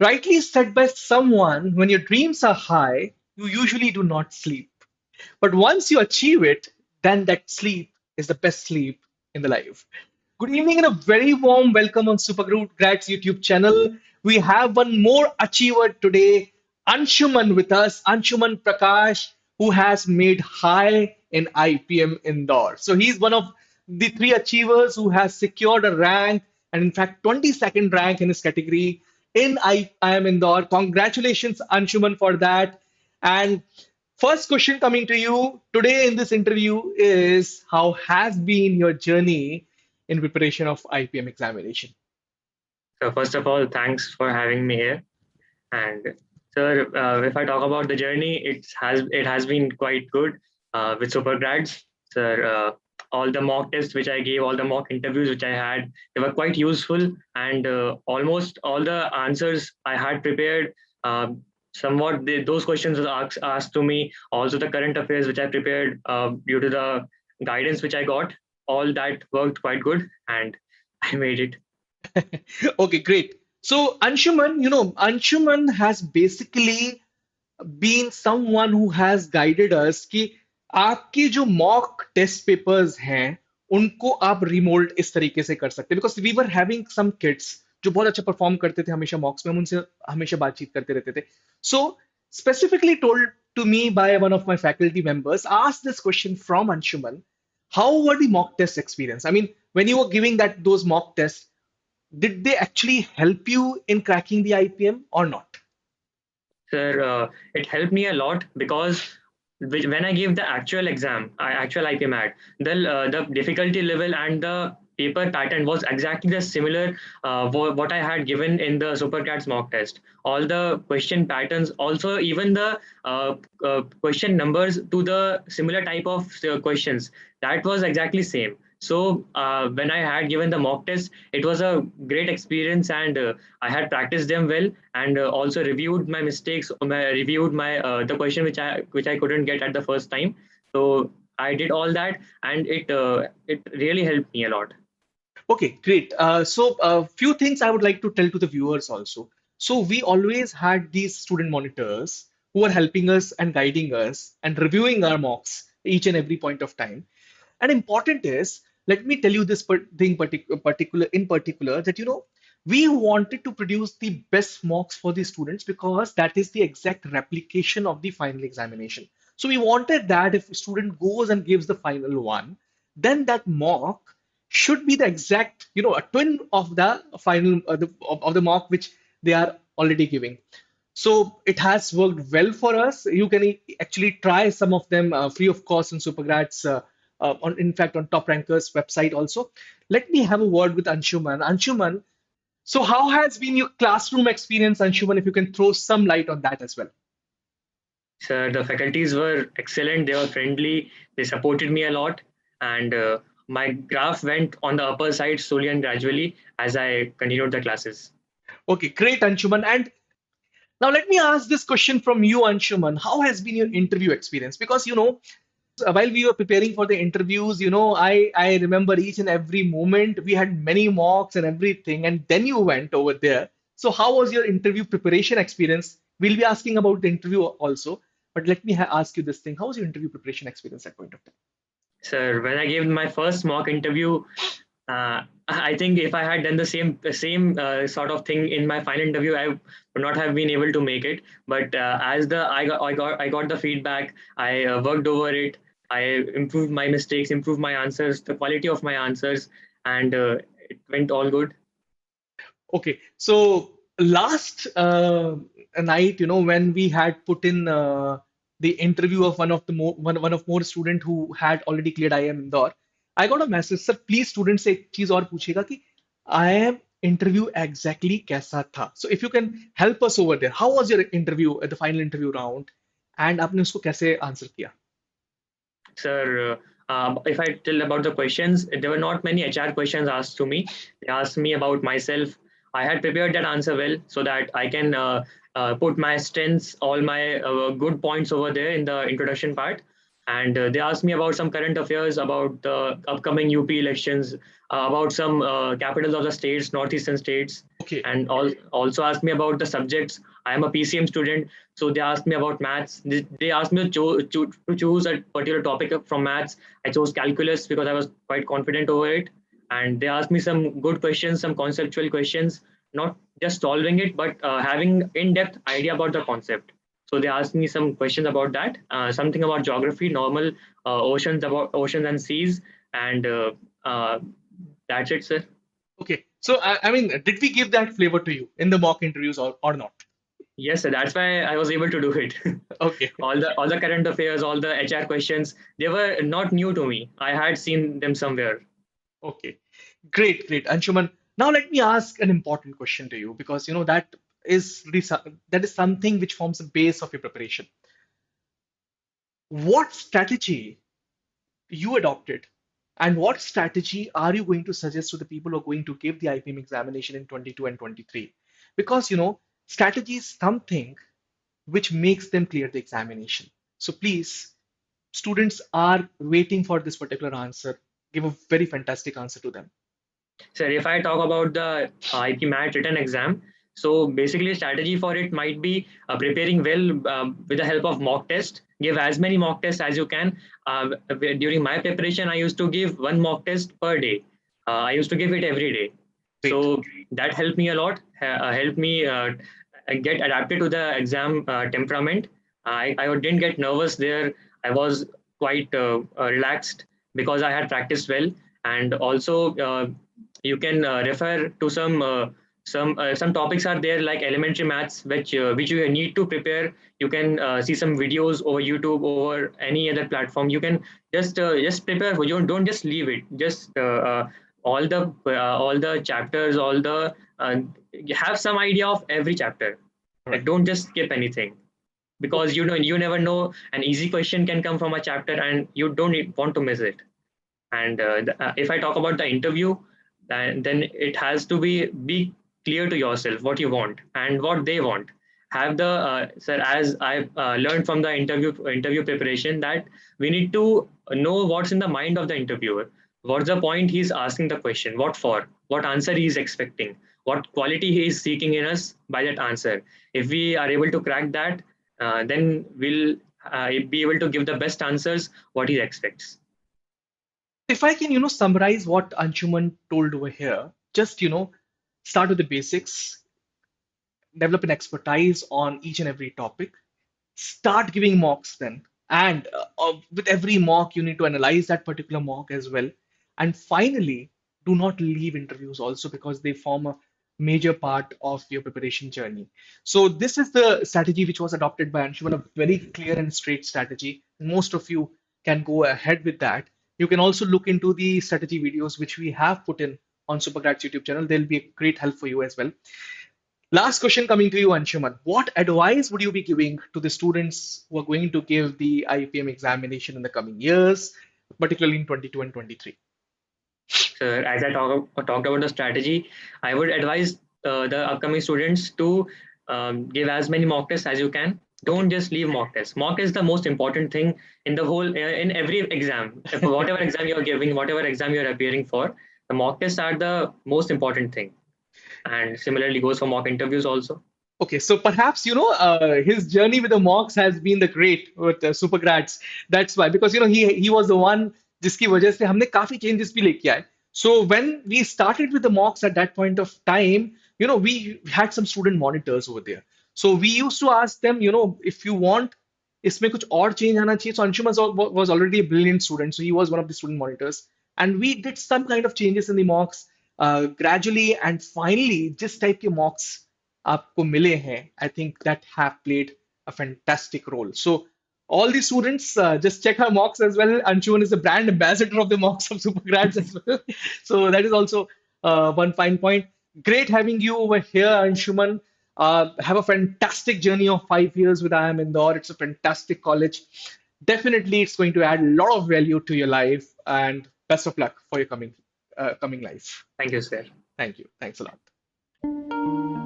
Rightly said by someone, when your dreams are high, you usually do not sleep. But once you achieve it, then that sleep is the best sleep in the life. Good evening and a very warm welcome on SuperGrads YouTube channel. We have one more achiever today, Anshuman with us, Anshuman Prakash, who has made high in IPM Indore. So he's one of the three achievers who has secured a rank and in fact 22nd rank in his category in IIM Indore. Congratulations, Anshuman, for that. And first question coming to you today in this interview is how has been your journey in preparation of IPM examination? So first of all, thanks for having me here. And sir, if I talk about the journey, it has been quite good with SuperGrads. Sir, all the mock tests which I gave, all the mock interviews which I had, they were quite useful, and almost all the answers I had prepared. Somewhat those questions were asked to me. Also, the current affairs which I prepared due to the guidance which I got, all that worked quite good, and I made it. Okay, great. So Anshuman, Anshuman has basically been someone who has guided us कि आपके जो mock test papers हैं उनको आप remold इस तरीके से कर सकते हैं because we were having some kids जो बहुत अच्छा perform करते थे हमेशा mocks में हम उनसे हमेशा बातचीत करते रहते थे so specifically told to me by one of my faculty members asked this question from Anshuman, how were the mock test experience? I mean, when you were giving those mock tests, did they actually help you in cracking the IPM or not? Sir, it helped me a lot because when I gave the actual exam, actual IPMAT, the difficulty level and the paper pattern was exactly the similar what I had given in the SuperCats mock test. All the question patterns, also even the question numbers to the similar type of questions, that was exactly same. So when I had given the mock test, it was a great experience, and I had practiced them well, and also reviewed my mistakes, reviewed my the question which I couldn't get at the first time. So I did all that, and it really helped me a lot. Okay, great. So a few things I would like to tell to the viewers also. So we always had these student monitors who are helping us and guiding us and reviewing our mocks each and every point of time. And important is, let me tell you this particular that we wanted to produce the best mocks for the students because that is the exact replication of the final examination. So we wanted that if a student goes and gives the final one, then that mock should be the exact, a twin of the final of the mock which they are already giving. So it has worked well for us. You can actually try some of them free of cost in Supergrads. In fact, on Top Rankers website also. Let me have a word with Anshuman. Anshuman, so how has been your classroom experience, Anshuman? If you can throw some light on that as well. So the faculties were excellent. They were friendly. They supported me a lot, and my graph went on the upper side slowly and gradually as I continued the classes. Okay, great, Anshuman. And now let me ask this question from you, Anshuman. How has been your interview experience? Because while we were preparing for the interviews, I remember each and every moment. We had many mocks and everything, and then you went over there. So how was your interview preparation experience? We'll be asking about the interview also, but let me ask you this thing: how was your interview preparation experience at point of time? So when I gave my first mock interview, I think if I had done the same sort of thing in my final interview, I would not have been able to make it. But as the I got the feedback, I worked over it. I improved my mistakes, improved my answers, the quality of my answers, and it went all good. Okay, so last night, when we had put in the interview of one of more student who had already cleared IIM Indore, I got a message, sir, please students से एक चीज और पूछेगा कि IIM interview exactly कैसा था? So if you can help us over there, how was your interview at the final interview round, and आपने उसको कैसे answer किया? Sir, if I tell about the questions, there were not many HR questions asked to me. They asked me about myself. I had prepared that answer well so that I can put my strengths, all my good points over there in the introduction part. and they asked me about some current affairs, about the upcoming UP elections, about some capitals of the states, northeastern states, Okay. and also asked me about the subjects. I am a PCM student, so they asked me about maths. They asked me to choose a particular topic from maths. I chose calculus because I was quite confident over it, and they asked me some good questions, some conceptual questions, not just solving it, but having in-depth idea about the concept. So they asked me some questions about that, something about geography, normal oceans, about oceans and seas, and uh, that's it, sir. Okay. So I mean, did we give that flavor to you in the mock interviews or not? Yes, sir. That's why I was able to do it. Okay. All the current affairs, all the HR questions, they were not new to me. I had seen them somewhere. Okay. Great, great. Anshuman, now let me ask an important question to you because that is that is something which forms the base of your preparation. What strategy you adopted and what strategy are you going to suggest to the people who are going to give the IPM examination in 22 and 23? Because strategy is something which makes them clear the examination. So please, students are waiting for this particular answer. Give a very fantastic answer to them. So if I talk about the IPMAT written exam, so basically strategy for it might be preparing well with the help of mock test. Give as many mock tests as you can. During my preparation, I used to give one mock test per day. I used to give it every day. Great. So that helped me a lot. Helped me get adapted to the exam temperament. I didn't get nervous there. I was quite relaxed because I had practiced well, and also you can refer to some topics are there like elementary maths which you need to prepare. You can see some videos over YouTube, over any other platform. You can just prepare. You don't just leave it. Just all the chapters, all the you have some idea of every chapter. All Like right. don't just skip anything, because Okay. you never know, an easy question can come from a chapter and you don't want to miss it. And if I talk about the interview, then it has to be clear to yourself what you want and what they want. Have the sir, as I learned from the interview preparation, that we need to know what's in the mind of the interviewer. What's the point he's asking the question? What for? What answer he is expecting? What quality he is seeking in us by that answer? If we are able to crack that, then we'll be able to give the best answers what he expects. If I can, summarize what Anshuman told over here, just, start with the basics, develop an expertise on each and every topic, start giving mocks then. And with every mock, you need to analyze that particular mock as well. And finally, do not leave interviews also because they form a major part of your preparation journey. So this is the strategy which was adopted by Anshuman, a very clear and straight strategy. Most of you can go ahead with that. You can also look into the strategy videos which we have put in on SuperGrads YouTube channel. They'll be a great help for you as well. Last question coming to you, Anshuman. What advice would you be giving to the students who are going to give the IPM examination in the coming years, particularly in 22 and 23? So as talked about the strategy, I would advise the upcoming students to give as many mock tests as you can. Okay. Don't just leave mock tests. Mock is the most important thing in the whole in every exam. If whatever exam you're giving, whatever exam you're appearing for, the mock tests are the most important thing. And similarly goes for mock interviews also. Okay, so perhaps his journey with the mocks has been the great with SuperGrads. That's why, because he was the one जिसकी वजह से हमने काफी changes भी लेके आए. So when we started with the mocks at that point of time, we had some student monitors over there. So we used to ask them, if you want इसमें कुछ और change आना चाहिए. So Anshuman was already a brilliant student, so he was one of the student monitors, and we did some kind of changes in the mocks gradually, and finally जिस type के mocks आपको मिले हैं, I think that have played a fantastic role. So all the students, just check our mocks as well. Anshuman is the brand ambassador of the mocks of Supergrads as well. So that is also one fine point. Great having you over here, Anshuman. Have a fantastic journey of 5 years with IIM Indore. It's a fantastic college. Definitely, it's going to add a lot of value to your life. And best of luck for your coming life. Thank you, sir. Thank you. Thanks a lot.